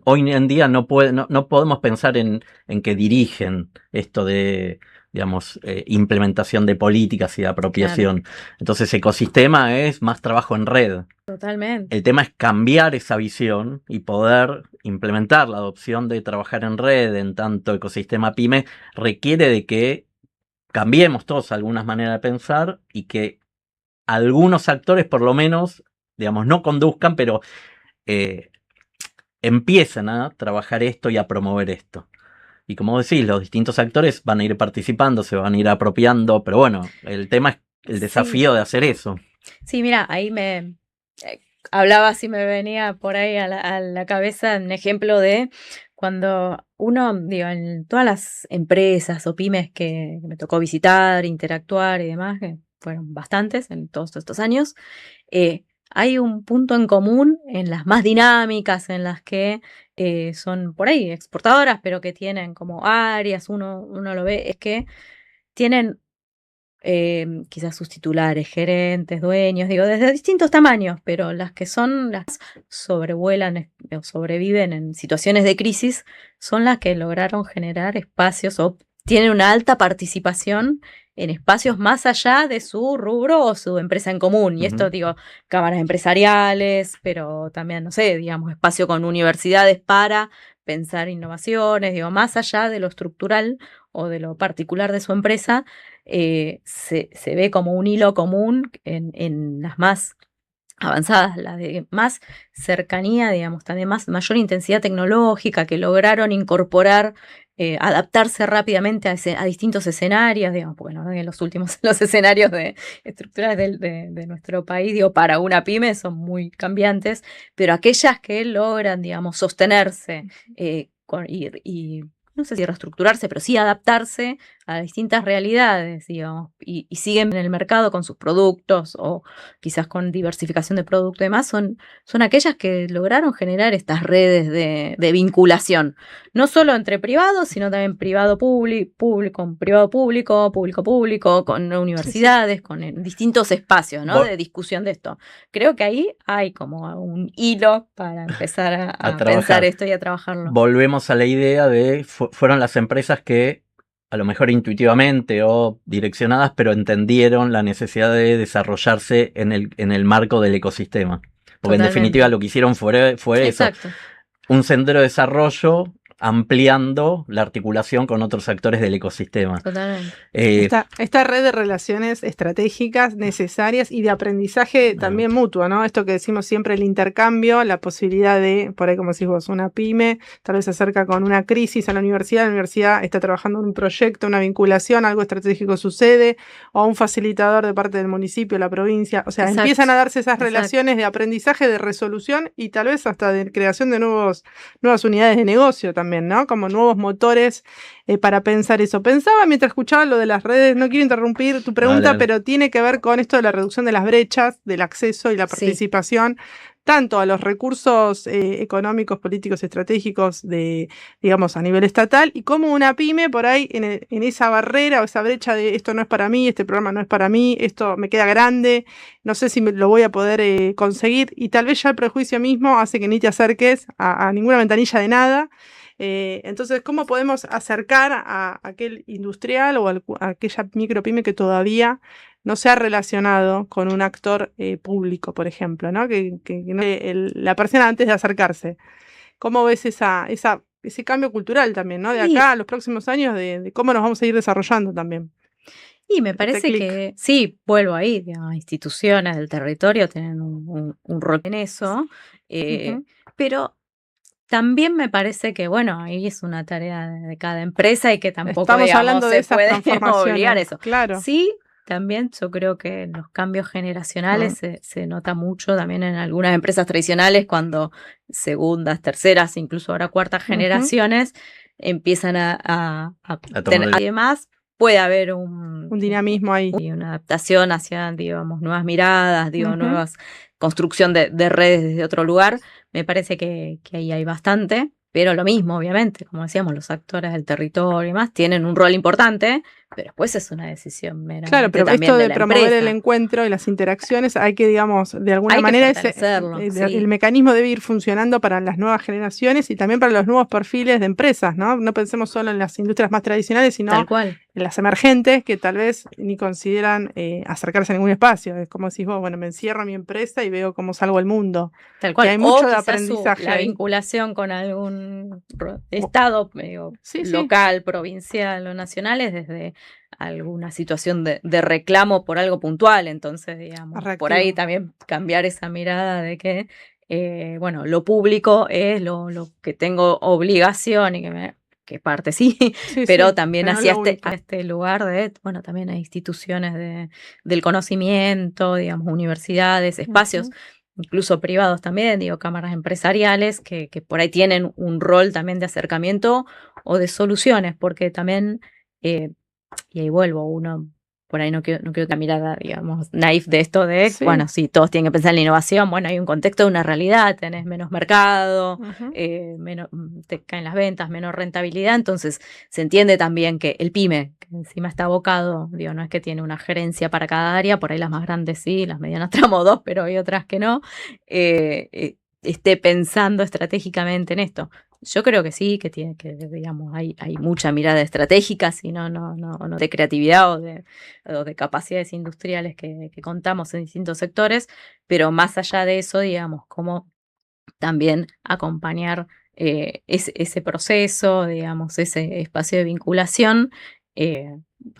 hoy en día no podemos pensar en que dirigen esto de, digamos, implementación de políticas y de apropiación. Claro. Entonces, ecosistema es más trabajo en red. Totalmente. El tema es cambiar esa visión y poder implementar la adopción de trabajar en red en tanto ecosistema pyme requiere de que cambiemos todos algunas maneras de pensar y que algunos actores por lo menos, digamos, no conduzcan, pero empiecen a trabajar esto y a promover esto. Y como decís, los distintos actores van a ir participando, se van a ir apropiando, pero bueno, el tema es el desafío de hacer eso. Sí, mira, ahí me hablaba, si me venía por ahí a la cabeza un ejemplo de cuando uno, digo, en todas las empresas o pymes que me tocó visitar, interactuar y demás, que fueron bastantes en todos estos años, hay un punto en común en las más dinámicas, en las que son por ahí exportadoras, pero que tienen como áreas, uno lo ve, es que tienen quizás sus titulares, gerentes, dueños, digo, desde distintos tamaños, pero las que son las sobrevuelan o sobreviven en situaciones de crisis son las que lograron generar espacios o tienen una alta participación en espacios más allá de su rubro o su empresa en común. Y esto, digo, cámaras empresariales, pero también, no sé, digamos, espacio con universidades para pensar innovaciones, digo, más allá de lo estructural o de lo particular de su empresa, se ve como un hilo común en las más avanzadas, las de más cercanía, digamos, también mayor intensidad tecnológica, que lograron incorporar, adaptarse rápidamente a distintos escenarios, digamos, porque no, en los últimos los escenarios estructurales de nuestro país, digo, para una pyme son muy cambiantes, pero aquellas que logran, digamos, sostenerse y no sé si reestructurarse, pero sí adaptarse a distintas realidades, digamos, y siguen en el mercado con sus productos o quizás con diversificación de producto y demás, son aquellas que lograron generar estas redes de vinculación, no solo entre privados, sino también privado-público, privado-público, público-público, con universidades, con distintos espacios, ¿no? De discusión de esto. Creo que ahí hay como un hilo para empezar a pensar esto y a trabajarlo. Volvemos a la idea de fueron las empresas que a lo mejor intuitivamente o direccionadas, pero entendieron la necesidad de desarrollarse en el marco del ecosistema. Porque totalmente. En definitiva lo que hicieron fue eso, un sendero de desarrollo ampliando la articulación con otros actores del ecosistema. Totalmente. Esta red de relaciones estratégicas necesarias y de aprendizaje también mutuo, ¿no? Esto que decimos siempre, el intercambio, la posibilidad de, por ahí como decís vos, una pyme, tal vez se acerca con una crisis a la universidad está trabajando en un proyecto, una vinculación, algo estratégico sucede, o un facilitador de parte del municipio, la provincia, o sea, empiezan a darse esas relaciones de aprendizaje, de resolución y tal vez hasta de creación de nuevas unidades de negocio también, ¿no? Como nuevos motores para pensar eso. Pensaba mientras escuchaba lo de las redes, no quiero interrumpir tu pregunta, pero tiene que ver con esto de la reducción de las brechas, del acceso y la participación, tanto a los recursos económicos, políticos, estratégicos digamos, a nivel estatal, y como una pyme por ahí en esa barrera o esa brecha de esto no es para mí, este programa no es para mí, esto me queda grande, no sé si lo voy a poder conseguir, y tal vez ya el prejuicio mismo hace que ni te acerques a ninguna ventanilla de nada. Entonces, ¿cómo podemos acercar a aquel industrial o a aquella micropyme que todavía no se ha relacionado con un actor público, por ejemplo, ¿no? Que la persona antes de acercarse? ¿Cómo ves ese cambio cultural también, ¿no? De acá a los próximos años, de cómo nos vamos a ir desarrollando también. Y me parece que, sí, vuelvo ahí, digamos, instituciones del territorio tienen un rol en eso, pero también me parece que, bueno, ahí es una tarea de cada empresa y que tampoco, estamos hablando de se esas puede obligar eso. Claro. Sí, también yo creo que los cambios generacionales se nota mucho también en algunas empresas tradicionales cuando segundas, terceras, incluso ahora cuartas generaciones empiezan a tener, además puede haber un dinamismo ahí. Y una adaptación hacia, digamos, nuevas miradas, nuevas construcción de redes desde otro lugar. Me parece que ahí hay bastante, pero lo mismo, obviamente, como decíamos, los actores del territorio y más tienen un rol importante, pero después es una decisión meramente. Claro, pero esto de promover el encuentro y las interacciones, hay que, digamos, de alguna manera el mecanismo debe ir funcionando para las nuevas generaciones y también para los nuevos perfiles de empresas, ¿no? No pensemos solo en las industrias más tradicionales, sino en las emergentes que tal vez ni consideran acercarse a ningún espacio. Es como decís vos, bueno, me encierro en mi empresa y veo cómo salgo al mundo. Tal cual. Que hay mucho de aprendizaje. La vinculación con algún estado local, provincial o nacional es desde alguna situación de reclamo por algo puntual. Entonces, digamos, por ahí también cambiar esa mirada de que, bueno, lo público es lo que tengo obligación y que parte sí, pero también hacia este lugar de, bueno, también hay instituciones del conocimiento, digamos, universidades, espacios, incluso privados también, digo, cámaras empresariales que por ahí tienen un rol también de acercamiento o de soluciones, porque también, y ahí vuelvo, uno por ahí no quiero que mirada, digamos, naif de esto de, bueno, sí, todos tienen que pensar en la innovación, bueno, hay un contexto de una realidad, tenés menos mercado, menos, te caen las ventas, menos rentabilidad, entonces se entiende también que el pyme, que encima está abocado, digo, no es que tiene una gerencia para cada área, por ahí las más grandes sí, las medianas tramo 2, pero hay otras que no, esté pensando estratégicamente en esto. Yo creo que sí, que tiene que, digamos, hay mucha mirada estratégica, sino no de creatividad o de capacidades industriales que contamos en distintos sectores, pero más allá de eso, digamos, cómo también acompañar ese proceso, digamos, ese espacio de vinculación,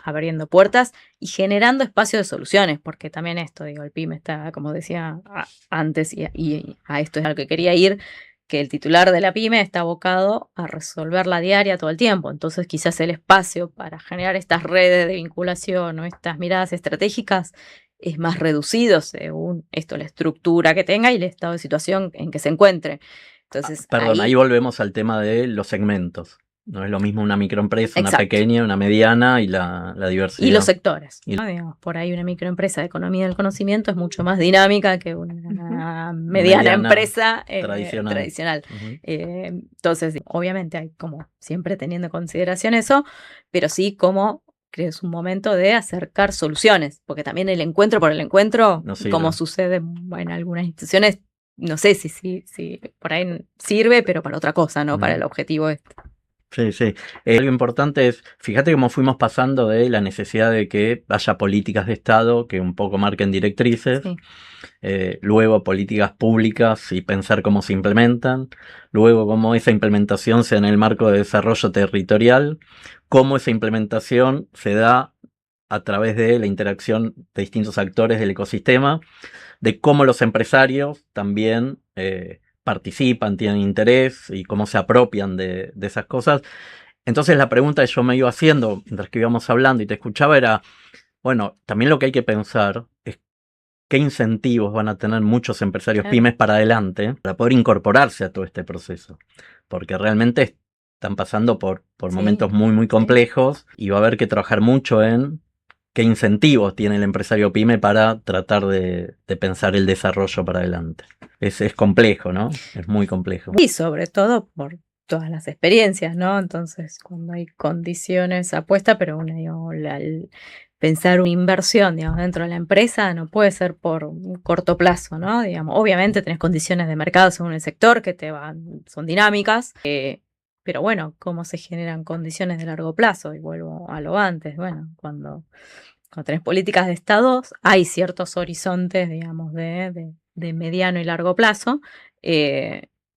abriendo puertas y generando espacios de soluciones, porque también esto, digo, el pyme está, como decía antes, y a esto es a lo que quería ir, que el titular de la pyme está abocado a resolver la diaria todo el tiempo. Entonces quizás el espacio para generar estas redes de vinculación o estas miradas estratégicas es más reducido según esto, la estructura que tenga y el estado de situación en que se encuentre. Entonces, ahí volvemos al tema de los segmentos. No es lo mismo una microempresa, una Exacto. pequeña, una mediana y la diversidad. Y los sectores, Y- ¿no? Digamos, por ahí una microempresa de economía del conocimiento es mucho más dinámica que una mediana empresa tradicional. Ujú. Entonces, obviamente hay como siempre teniendo en consideración eso, pero sí como creo es un momento de acercar soluciones, porque también el encuentro por el encuentro, No sirve. como sucede en algunas instituciones, no sé si por ahí sirve, pero para otra cosa, no para el objetivo este. Sí, sí. Algo importante es, fíjate cómo fuimos pasando de la necesidad de que haya políticas de Estado que un poco marquen directrices, Sí. Luego políticas públicas y pensar cómo se implementan, luego cómo esa implementación sea en el marco de desarrollo territorial, cómo esa implementación se da a través de la interacción de distintos actores del ecosistema, de cómo los empresarios también participan, tienen interés y cómo se apropian de esas cosas. Entonces la pregunta que yo me iba haciendo mientras que íbamos hablando y te escuchaba era, bueno, también lo que hay que pensar es qué incentivos van a tener muchos empresarios pymes para adelante para poder incorporarse a todo este proceso. Porque realmente están pasando por momentos muy, muy complejos y va a haber que trabajar mucho en qué incentivos tiene el empresario pyme para tratar de pensar el desarrollo para adelante. Es complejo, ¿no? Es muy complejo. Y sobre todo por todas las experiencias, ¿no? Entonces, cuando hay condiciones apuestas, pero bueno, digo, pensar una inversión, digamos, dentro de la empresa no puede ser por un corto plazo, ¿no? Digamos, obviamente tenés condiciones de mercado según el sector que son dinámicas, pero bueno, ¿cómo se generan condiciones de largo plazo? Y vuelvo a lo antes, bueno, cuando tenés políticas de Estados, hay ciertos horizontes, digamos, de mediano y largo plazo,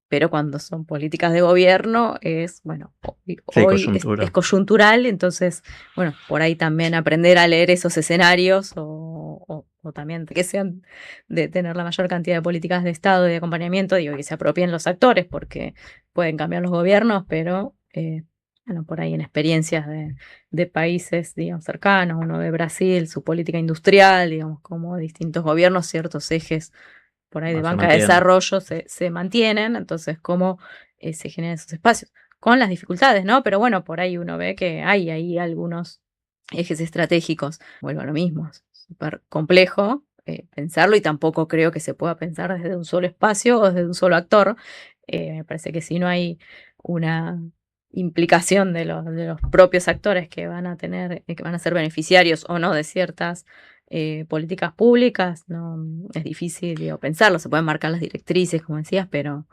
pero cuando son políticas de gobierno es, bueno, hoy coyuntura. es coyuntural, entonces, bueno, por ahí también aprender a leer esos escenarios o también que sean de tener la mayor cantidad de políticas de Estado y de acompañamiento, digo, que se apropien los actores, porque pueden cambiar los gobiernos, pero bueno, por ahí en experiencias de países, digamos, cercanos, uno de Brasil, su política industrial, digamos, como distintos gobiernos, ciertos ejes por ahí de banca de desarrollo se mantienen, entonces cómo se generan esos espacios, con las dificultades, ¿no? Pero bueno, por ahí uno ve que hay ahí algunos ejes estratégicos. Vuelvo a lo mismo, es súper complejo pensarlo y tampoco creo que se pueda pensar desde un solo espacio o desde un solo actor. Me parece que si no hay una implicación de los propios actores que van a tener, que van a ser beneficiarios o no de ciertas políticas públicas, no es difícil, digo, pensarlo. Se pueden marcar las directrices, como decías, pero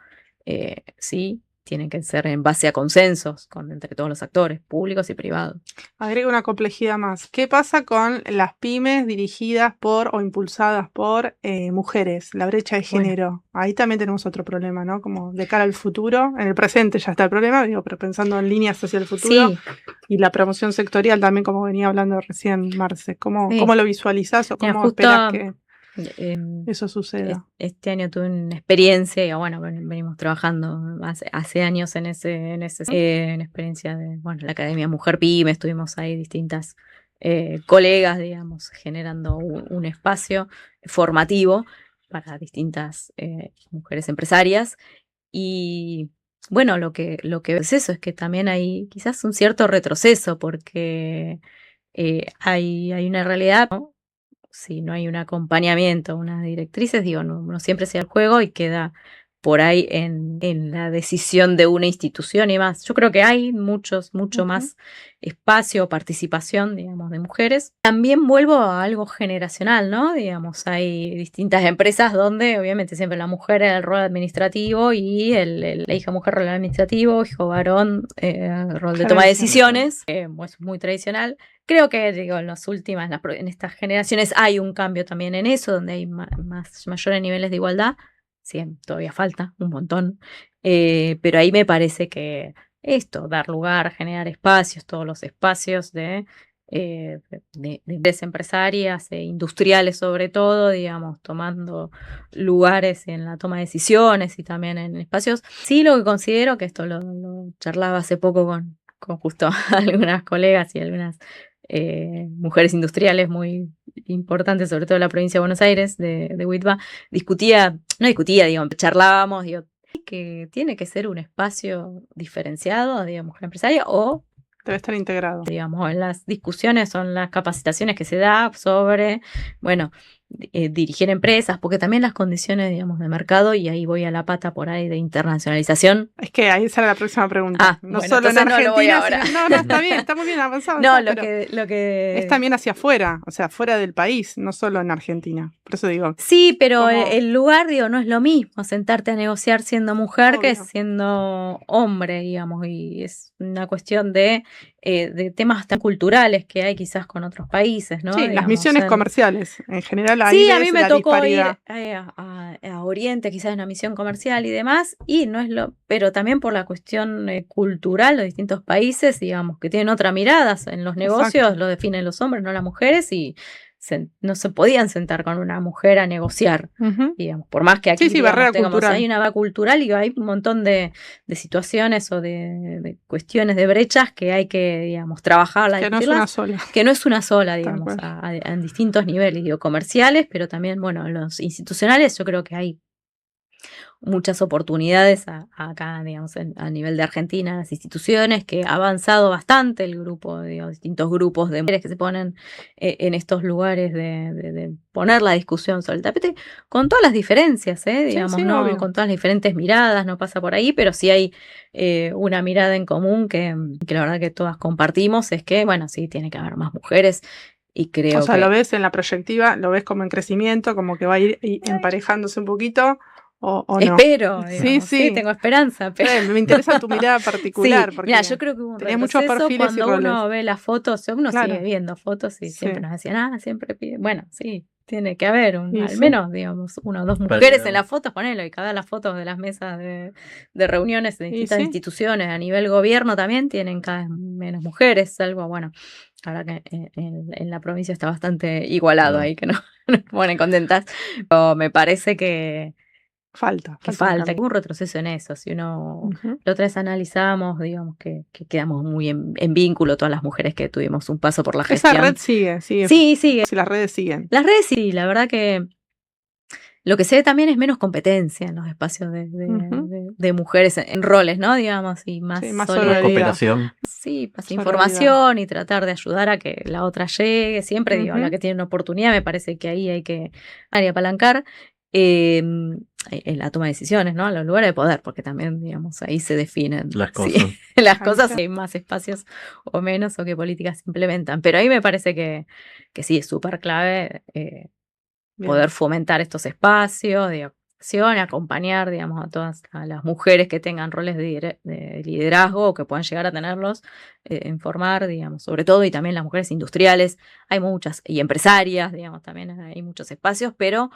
sí tienen que ser en base a consensos entre todos los actores, públicos y privados. Agrego una complejidad más. ¿Qué pasa con las pymes dirigidas por o impulsadas por mujeres? La brecha de género. Bueno. Ahí también tenemos otro problema, ¿no? Como de cara al futuro. En el presente ya está el problema, digo, pero pensando en líneas hacia el futuro. Sí. Y la promoción sectorial también, como venía hablando recién Marce. ¿Cómo lo visualizás o cómo esperás que eso suceda? Este año tuve una experiencia, y bueno, venimos trabajando hace años en experiencia de, bueno, la Academia Mujer Pyme, estuvimos ahí distintas colegas, digamos, generando un espacio formativo para distintas mujeres empresarias. Y bueno, lo que es eso, es que también hay quizás un cierto retroceso, porque hay una realidad, ¿no? Si no hay un acompañamiento, unas directrices, digo, no siempre sea el juego y queda por ahí en la decisión de una institución y más. Yo creo que hay mucho más espacio, participación, digamos, de mujeres. También vuelvo a algo generacional, ¿no? Digamos, hay distintas empresas donde obviamente siempre la mujer era el rol administrativo y la hija mujer rol administrativo, hijo varón rol de toma de decisiones. Es muy tradicional. Creo que, digo, en estas generaciones hay un cambio también en eso, donde hay mayores niveles de igualdad. Sí, todavía falta un montón, pero ahí me parece que dar lugar, generar espacios, todos los espacios de empresarias e industriales sobre todo, digamos, tomando lugares en la toma de decisiones y también en espacios. Sí, lo que considero, que esto lo charlaba hace poco con justo algunas colegas y algunas mujeres industriales muy importantes, sobre todo en la provincia de Buenos Aires, de WITBA, charlábamos, digo, que tiene que ser un espacio diferenciado, digamos, mujer empresaria, o Debe estar integrado. digamos, en las discusiones o en las capacitaciones que se da sobre, bueno, dirigir empresas, porque también las condiciones, digamos, de mercado, y ahí voy a la pata por ahí de internacionalización. Es que ahí será la próxima pregunta. No bueno, solo en entonces no lo voy Argentina, ahora. sino, no, está bien, está muy bien avanzado. No, ya, lo pero que es también hacia afuera, o sea, fuera del país, no solo en Argentina. Por eso digo, Sí, pero ¿cómo? el lugar, digo, no es lo mismo sentarte a negociar siendo mujer que Obvio. siendo hombre, digamos, y es una cuestión de temas tan culturales que hay quizás con otros países, ¿no? Sí, las Digamos, misiones comerciales, en general ahí Sí, a ves mí me la tocó disparidad. ir a Oriente, quizás en una misión comercial y demás, y no es pero también por la cuestión cultural, los distintos países, digamos, que tienen otra mirada en los negocios, Exacto. lo definen los hombres, no las mujeres, y no se podían sentar con una mujer a negociar, Ujú. digamos, por más que aquí, Sí, digamos, barrera tengamos, cultural. hay una barrera cultural y hay un montón de situaciones o de cuestiones de brechas que hay que, digamos, trabajarlas, Que no es discutirlas, una sola. que no es una sola, Tal digamos, cual. en distintos niveles, digo, comerciales, pero también, bueno, los institucionales, yo creo que hay muchas oportunidades acá, digamos, a nivel de Argentina, las instituciones, que ha avanzado bastante el grupo, digamos, distintos grupos de mujeres que se ponen en estos lugares de poner la discusión sobre el tapete, con todas las diferencias, digamos, sí, no obvio. con todas las diferentes miradas, no pasa por ahí, pero sí hay una mirada en común que la verdad que todas compartimos, es que, bueno, sí, tiene que haber más mujeres. Y creo O sea, que lo ves en la proyectiva, lo ves como en crecimiento, como que va a ir emparejándose un poquito, o no. espero, Sí, digamos, sí, sí. tengo esperanza, pero Me interesa tu mirada particular, sí, porque mira, yo creo que hubo un tenías muchos retroceso perfiles y cuando uno roles. ve las fotos, uno Claro. sigue viendo fotos y Sí. siempre nos decían, siempre pide. Bueno, sí, tiene que haber Y al sí. menos, digamos, una o dos mujeres en las fotos, ponelo, y cada las fotos de las mesas de reuniones en Y distintas sí. instituciones, a nivel gobierno también tienen cada vez menos mujeres, algo, bueno, ahora que en la provincia está bastante igualado ahí, que no nos ponen contentas, pero me parece que Falta un falta, cambio. un retroceso en eso. Si uno, Ujú. la otra vez analizamos, digamos, que quedamos muy en vínculo todas las mujeres que tuvimos un paso por la Esa gestión. red sigue. Sí, sigue. Si las redes siguen. Las redes sí, la verdad que lo que se ve también es menos competencia en los espacios Ujú. de mujeres en roles, ¿no? Digamos, y más, Sí, más solidaridad. Cooperación. Sí, más Sororidad. información y tratar de ayudar a que la otra llegue. Siempre digo, Ujú. la que tiene una oportunidad, me parece que ahí hay que apalancar en la toma de decisiones, ¿no? A los lugares de poder, porque también, digamos, ahí se definen Las sí, cosas. las cosas, si hay más espacios o menos, o qué políticas se implementan. Pero ahí me parece que sí, es súper clave Bien. poder fomentar estos espacios de acción, acompañar, digamos, a todas a las mujeres que tengan roles de liderazgo o que puedan llegar a tenerlos, informar, digamos, sobre todo, y también las mujeres industriales, hay muchas, y empresarias, digamos, también hay muchos espacios, pero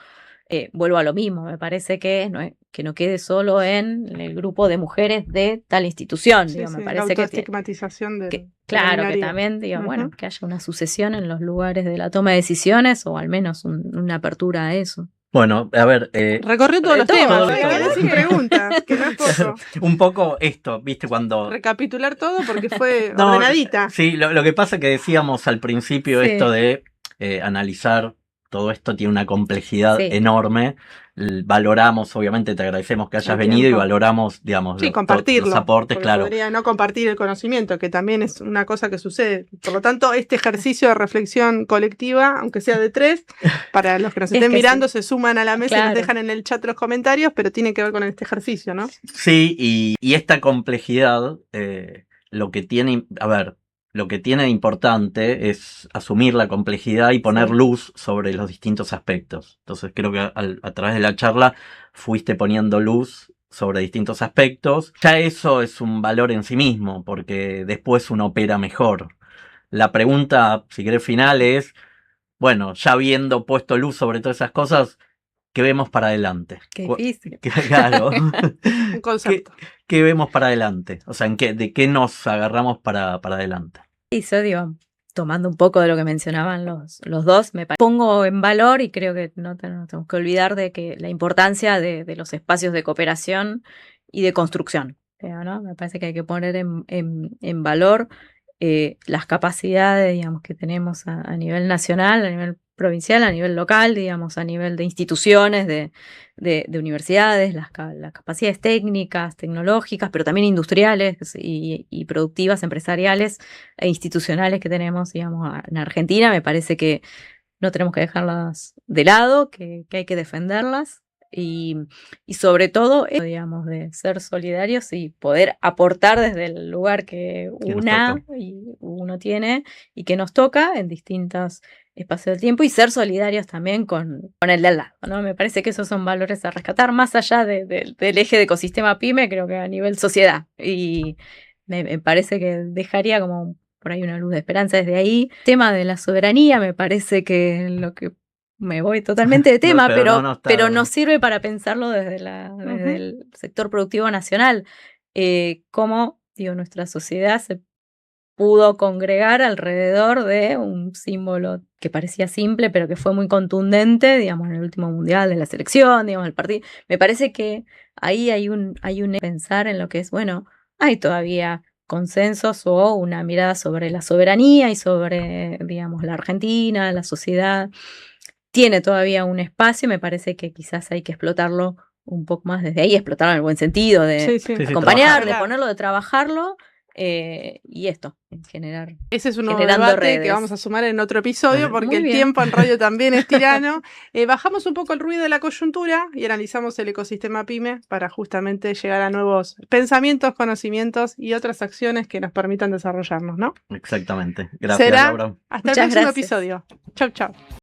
vuelvo a lo mismo, me parece que no quede solo en el grupo de mujeres de tal institución, Sí, digo, me la parece que autoestigmatización de la claro, que minoría. también, digo, Ujú. bueno, que haya una sucesión en los lugares de la toma de decisiones o al menos una apertura a eso. Bueno, a ver. Recorrió todos los temas, todo, me todo. quedé sin preguntas, que no es poco. Un poco esto, viste, cuando. Recapitular todo porque fue No, ordenadita. Sí, lo que pasa que decíamos al principio Sí. esto de analizar todo esto tiene una complejidad Sí. enorme. Valoramos, obviamente te agradecemos que hayas El venido y tiempo. valoramos, digamos, Sí, compartirlo. los aportes, porque claro. podría no compartir el conocimiento, que también es una cosa que sucede. Por lo tanto, este ejercicio de reflexión colectiva, aunque sea de 3, para los que nos Es estén que mirando, se suman a la mesa y Claro. nos dejan en el chat los comentarios, pero tiene que ver con este ejercicio, ¿no? Sí, y esta complejidad, lo que tiene, a ver, lo que tiene de importante es asumir la complejidad y poner Sí. luz sobre los distintos aspectos. Entonces creo que a través de la charla fuiste poniendo luz sobre distintos aspectos. Ya eso es un valor en sí mismo, porque después uno opera mejor. La pregunta, si querés, final es, bueno, ya habiendo puesto luz sobre todas esas cosas, ¿qué vemos para adelante? Qué difícil. Claro. Un concepto. ¿Qué vemos para adelante? O sea, ¿de qué nos agarramos para adelante? Y yo digo, tomando un poco de lo que mencionaban los dos, pongo en valor y creo que no tenemos que olvidar de que la importancia de los espacios de cooperación y de construcción, ¿no? Me parece que hay que poner en valor las capacidades, digamos, que tenemos a nivel nacional, a nivel provincial, a nivel local, digamos, a nivel de instituciones, de universidades, las capacidades técnicas, tecnológicas, pero también industriales y productivas, empresariales e institucionales que tenemos, digamos, en Argentina. Me parece que no tenemos que dejarlas de lado, que hay que defenderlas. Y sobre todo, digamos, de ser solidarios y poder aportar desde el lugar que uno tiene y que nos toca en distintos espacios del tiempo, y ser solidarios también con el de al lado, ¿no? Me parece que esos son valores a rescatar, más allá del eje de ecosistema PYME, creo que a nivel sociedad. Y me parece que dejaría como por ahí una luz de esperanza desde ahí. Tema de la soberanía, me parece que lo que me voy totalmente de tema, pero nos sirve para pensarlo desde el sector productivo nacional. Cómo, nuestra sociedad se pudo congregar alrededor de un símbolo que parecía simple, pero que fue muy contundente, digamos, en el último mundial de la selección, digamos, el partido. Me parece que ahí hay un pensar en lo que es, bueno, hay todavía consensos o una mirada sobre la soberanía y sobre, digamos, la Argentina, la sociedad. Tiene todavía un espacio, me parece que quizás hay que explotarlo un poco más desde ahí, explotarlo en el buen sentido, de acompañar, de ponerlo, de trabajarlo, y esto, en generar. Ese es un nuevo debate redes que vamos a sumar en otro episodio, porque el tiempo en radio también es tirano. Bajamos un poco el ruido de la coyuntura y analizamos el ecosistema PYME para justamente llegar a nuevos pensamientos, conocimientos y otras acciones que nos permitan desarrollarnos, ¿no? Exactamente. Gracias, Laura. Hasta el próximo episodio. Chau, chau.